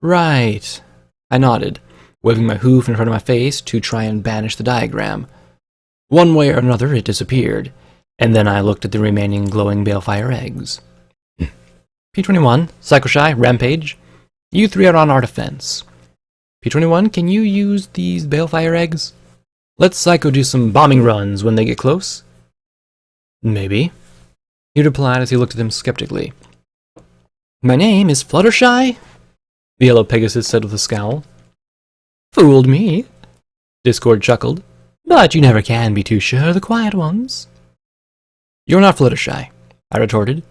Right. I nodded, waving my hoof in front of my face to try and banish the diagram. One way or another, it disappeared, and then I looked at the remaining glowing balefire eggs. P21, Psycho-Shy, Rampage, you three are on our defense. P21, can you use these balefire eggs? Let Psycho do some bombing runs when they get close. Maybe, he replied as he looked at them skeptically. My name is Fluttershy, the yellow Pegasus said with a scowl. Fooled me, Discord chuckled, but you never can be too sure of the quiet ones. You're not Fluttershy, I retorted.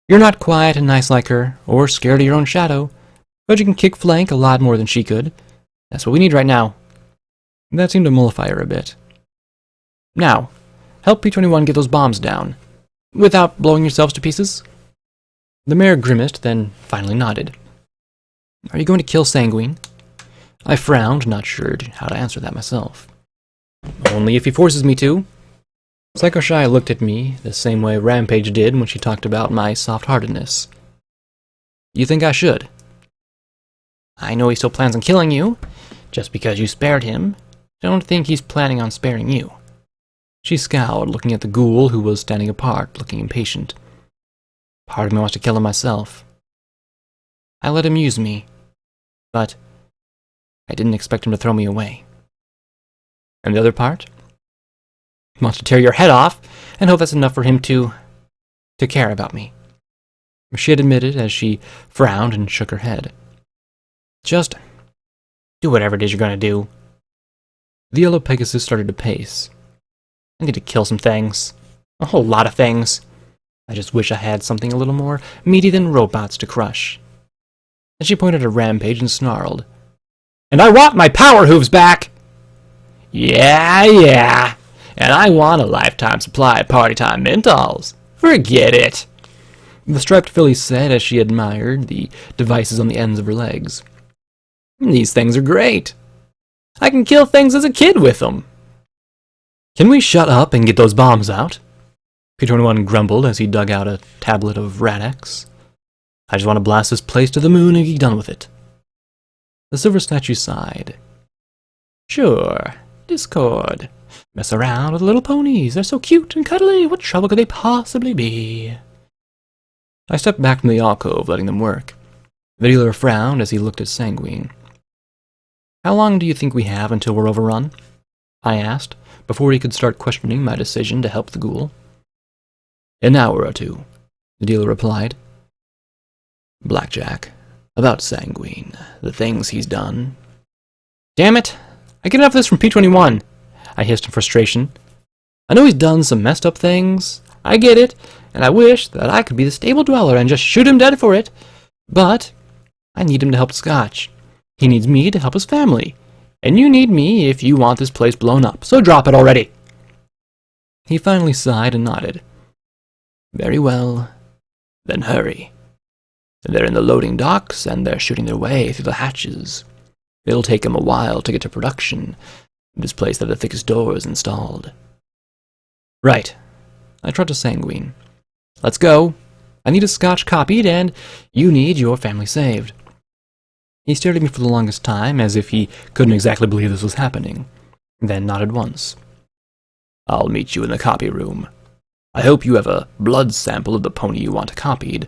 You're not quiet and nice like her, or scared of your own shadow, but you can kick flank a lot more than she could. That's what we need right now. That seemed to mollify her a bit. Now, help P21 get those bombs down, without blowing yourselves to pieces. The mayor grimaced, then finally nodded. Are you going to kill Sanguine? I frowned, not sure how to answer that myself. Only if he forces me to. Psycho-Shy looked at me the same way Rampage did when she talked about my soft-heartedness. You think I should? I know he still plans on killing you, just because you spared him. Don't think he's planning on sparing you. She scowled, looking at the ghoul who was standing apart, looking impatient. Part of me wants to kill him myself. I let him use me, but I didn't expect him to throw me away. And the other part? He wants to tear your head off, and hope that's enough for him to care about me. She had admitted as she frowned and shook her head. Just do whatever it is you're going to do. The yellow Pegasus started to pace. I need to kill some things. A whole lot of things. I just wish I had something a little more meaty than robots to crush. And she pointed at Rampage and snarled. And I want my power hooves back! Yeah. And I want a lifetime supply of party time Mentals. Forget it. The striped filly said as she admired the devices on the ends of her legs. These things are great. I can kill things as a kid with them. Can we shut up and get those bombs out? P21 grumbled as he dug out a tablet of Radex. I just want to blast this place to the moon and get done with it. The silver statue sighed. Sure, Discord. Mess around with little ponies. They're so cute and cuddly. What trouble could they possibly be? I stepped back from the alcove, letting them work. The dealer frowned as he looked at Sanguine. How long do you think we have until we're overrun? I asked, before he could start questioning my decision to help the ghoul. An hour or two, the dealer replied. Blackjack, about Sanguine, the things he's done. Damn it! I get enough of this from P21, I hissed in frustration. I know he's done some messed up things. I get it, and I wish that I could be the stable dweller and just shoot him dead for it. But I need him to help Scotch. He needs me to help his family. And you need me if you want this place blown up, so drop it already. He finally sighed and nodded. Very well. Then hurry. They're in the loading docks, and they're shooting their way through the hatches. It'll take them a while to get to production. This place had the thickest doors installed. Right. I trot to Sanguine. Let's go. I need a Scotch copied, and you need your family saved. He stared at me for the longest time, as if he couldn't exactly believe this was happening, then nodded once. I'll meet you in the copy room. I hope you have a blood sample of the pony you want copied.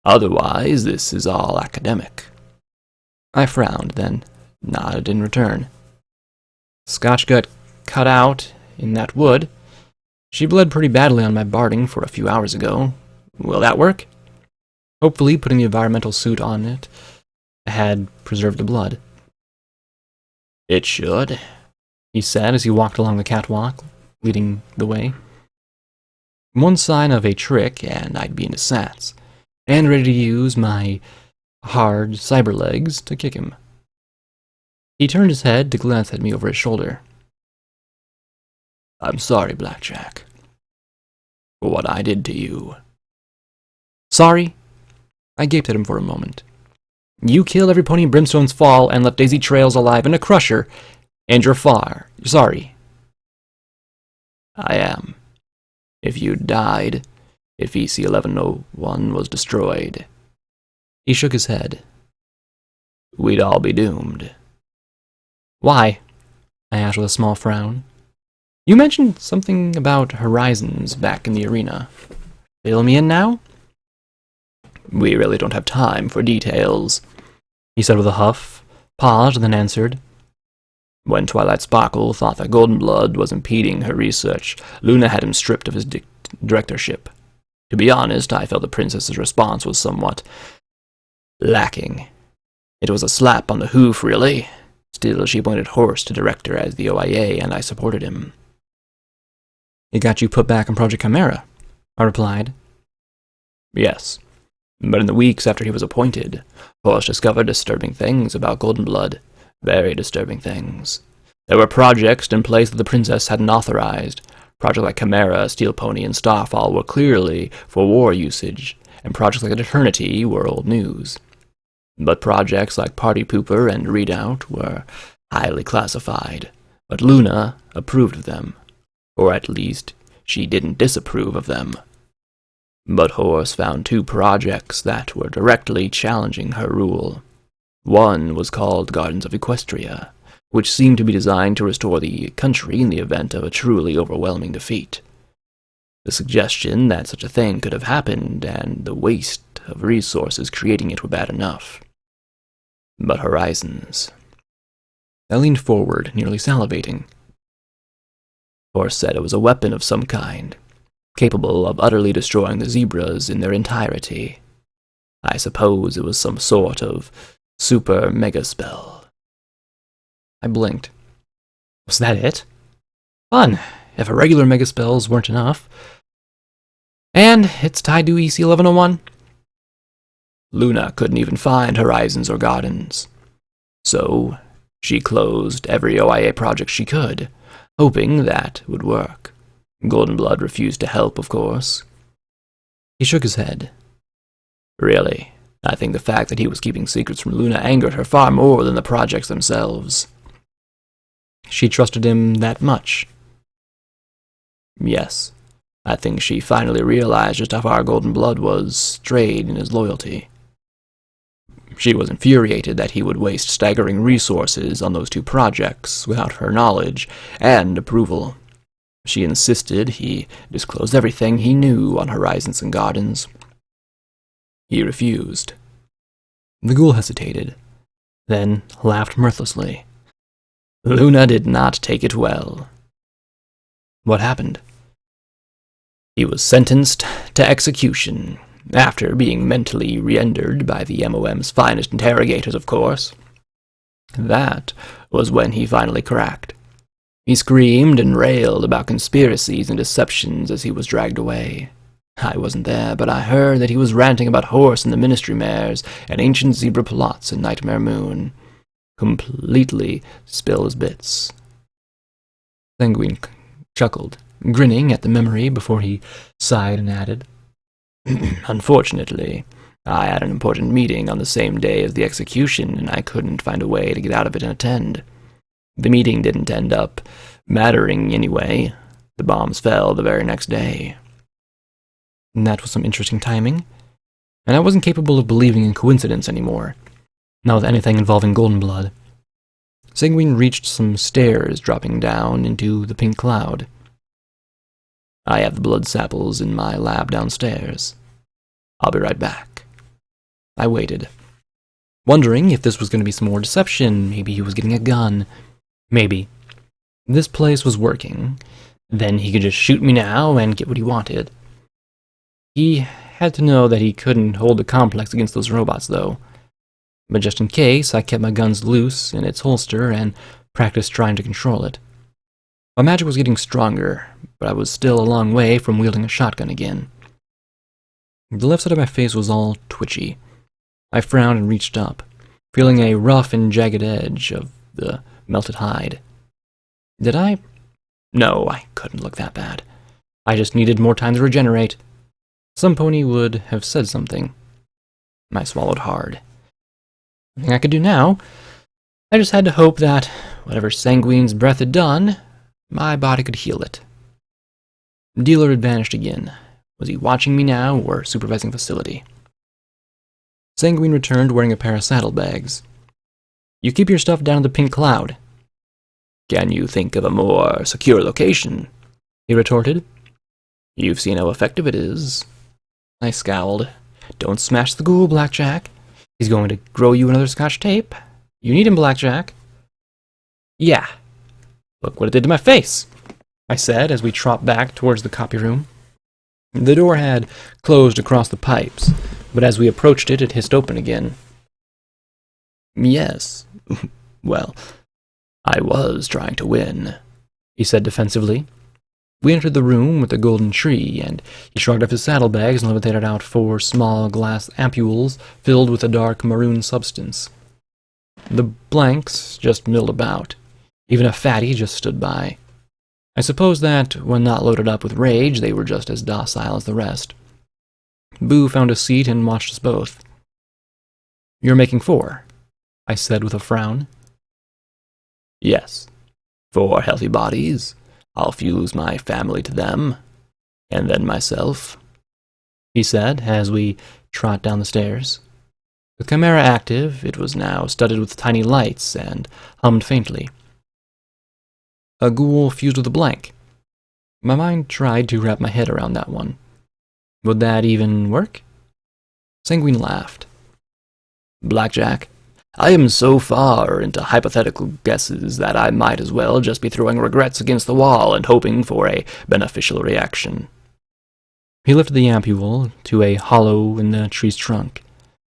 Otherwise, this is all academic. I frowned, then nodded in return. Scotch got cut out in that wood. She bled pretty badly on my barding for a few hours ago. Will that work? Hopefully, putting the environmental suit on it had preserved the blood. It should, he said as he walked along the catwalk, leading the way. One sign of a trick, and I'd be into sats, and ready to use my hard cyber legs to kick him. He turned his head to glance at me over his shoulder. I'm sorry, Blackjack, for what I did to you. Sorry? I gaped at him for a moment. You killed every pony in Brimstone's Fall and left Daisy Trails alive in a crusher, and you're sorry. I am. If you died, if EC 1101 was destroyed. He shook his head. we'd all be doomed. Why? I asked with a small frown. You mentioned something about horizons back in the arena. Fill me in now? We really don't have time for details, He said with a huff, paused, and then answered. When Twilight Sparkle thought that Golden Blood was impeding her research, Luna had him stripped of his directorship. To be honest, I felt the princess's response was somewhat lacking. It was a slap on the hoof, really. Still, she appointed Horst to director as the OIA, and I supported him. It got you put back on Project Chimera, I replied. Yes, but in the weeks after he was appointed, Horst discovered disturbing things about Golden Blood. Very disturbing things. There were projects in place that the princess hadn't authorized. Projects like Chimera, Steel Pony, and Starfall were clearly for war usage, and projects like Eternity were old news. But projects like Party Pooper and Redoubt were highly classified, but Luna approved of them, or at least she didn't disapprove of them. But Horst found 2 projects that were directly challenging her rule. One was called Gardens of Equestria, which seemed to be designed to restore the country in the event of a truly overwhelming defeat. The suggestion that such a thing could have happened and the waste of resources creating it were bad enough. But Horizons. I leaned forward, nearly salivating. Horst said it was a weapon of some kind, capable of utterly destroying the zebras in their entirety. I suppose it was some sort of super mega spell. I blinked. Was that it? Fun, if irregular mega spells weren't enough. And it's tied to EC 1101? Luna couldn't even find Horizons or Gardens. So, she closed every OIA project she could, hoping that would work. Golden Blood refused to help, of course. He shook his head. Really, I think the fact that he was keeping secrets from Luna angered her far more than the projects themselves. She trusted him that much? Yes, I think she finally realized just how far Golden Blood was strayed in his loyalty. She was infuriated that he would waste staggering resources on those 2 projects without her knowledge and approval. She insisted he disclose everything he knew on Horizons and Gardens. He refused. The ghoul hesitated, then laughed mirthlessly. Luna did not take it well. What happened? He was sentenced to execution, after being mentally rendered by the MOM's finest interrogators, of course. That was when he finally cracked. He screamed and railed about conspiracies and deceptions as he was dragged away. I wasn't there, but I heard that he was ranting about Horse and the Ministry Mares and ancient zebra plots in Nightmare Moon. Completely spill his bits. Sanguine chuckled, grinning at the memory before he sighed and added, Unfortunately, I had an important meeting on the same day as the execution, and I couldn't find a way to get out of it and attend. The meeting didn't end up mattering anyway. The bombs fell the very next day. And that was some interesting timing. And I wasn't capable of believing in coincidence anymore, not with anything involving Golden Blood. Sanguine reached some stairs dropping down into the pink cloud. I have the blood samples in my lab downstairs. I'll be right back. I waited, wondering if this was going to be some more deception. Maybe he was getting a gun. Maybe. This place was working. Then he could just shoot me now and get what he wanted. He had to know that he couldn't hold a complex against those robots, though. But just in case, I kept my guns loose in its holster and practiced trying to control it. My magic was getting stronger, but I was still a long way from wielding a shotgun again. The left side of my face was all twitchy. I frowned and reached up, feeling a rough and jagged edge of the melted hide. Did I? No, I couldn't look that bad. I just needed more time to regenerate. Some pony would have said something. I swallowed hard. Nothing I could do now. I just had to hope that, whatever Sanguine's breath had done, my body could heal it. The dealer had vanished again. Was he watching me now, or supervising facility? Sanguine returned wearing a pair of saddlebags. You keep your stuff down in the pink cloud. Can you think of a more secure location? He retorted. You've seen how effective it is. I scowled. Don't smash the ghoul, Blackjack. He's going to grow you another scotch tape. You need him, Blackjack. Yeah. Look what it did to my face, I said as we tropped back towards the copy room. The door had closed across the pipes, but as we approached it, it hissed open again. Yes. Well, I was trying to win, he said defensively. We entered the room with the golden tree, and he shrugged off his saddlebags and levitated out 4 small glass ampules filled with a dark maroon substance. The blanks just milled about. Even a fatty just stood by. I suppose that, when not loaded up with rage, they were just as docile as the rest. Boo found a seat and watched us both. You're making 4, I said with a frown. Yes. 4 healthy bodies. I'll fuse my family to them, and then myself, he said as we trot down the stairs. With Chimera active, it was now studded with tiny lights and hummed faintly. A ghoul fused with a blank. My mind tried to wrap my head around that one. Would that even work? Sanguine laughed. Blackjack, I am so far into hypothetical guesses that I might as well just be throwing regrets against the wall and hoping for a beneficial reaction. He lifted the ampule to a hollow in the tree's trunk.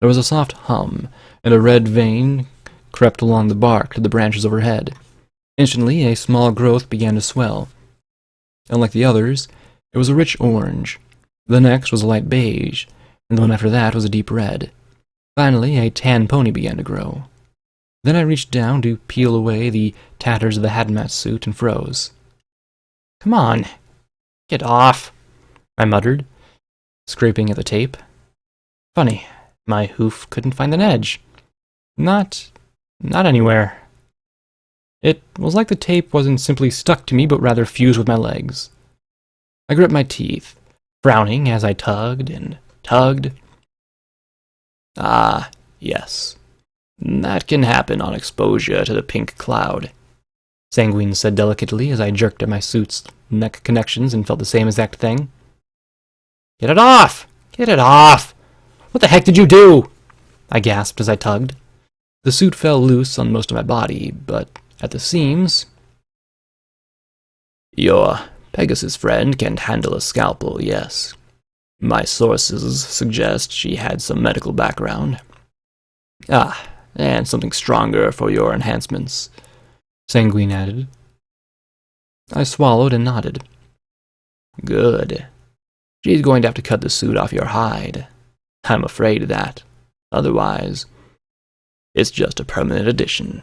There was a soft hum, and a red vein crept along the bark to the branches overhead. Instantly, a small growth began to swell. Unlike the others, it was a rich orange. The next was a light beige, and the one after that was a deep red. Finally, a tan pony began to grow. Then I reached down to peel away the tatters of the hazmat suit and froze. Come on, get off, I muttered, scraping at the tape. Funny, my hoof couldn't find an edge. Not anywhere. It was like the tape wasn't simply stuck to me, but rather fused with my legs. I gripped my teeth, frowning as I tugged and tugged. Ah, yes. That can happen on exposure to the pink cloud, Sanguine said delicately as I jerked at my suit's neck connections and felt the same exact thing. Get it off! Get it off! What the heck did you do? I gasped as I tugged. The suit fell loose on most of my body, but at the seams... Your Pegasus friend can handle a scalpel, yes. My sources suggest she had some medical background. Ah, and something stronger for your enhancements, Sanguine added. I swallowed and nodded. Good. She's going to have to cut the suit off your hide. I'm afraid of that. Otherwise, it's just a permanent addition.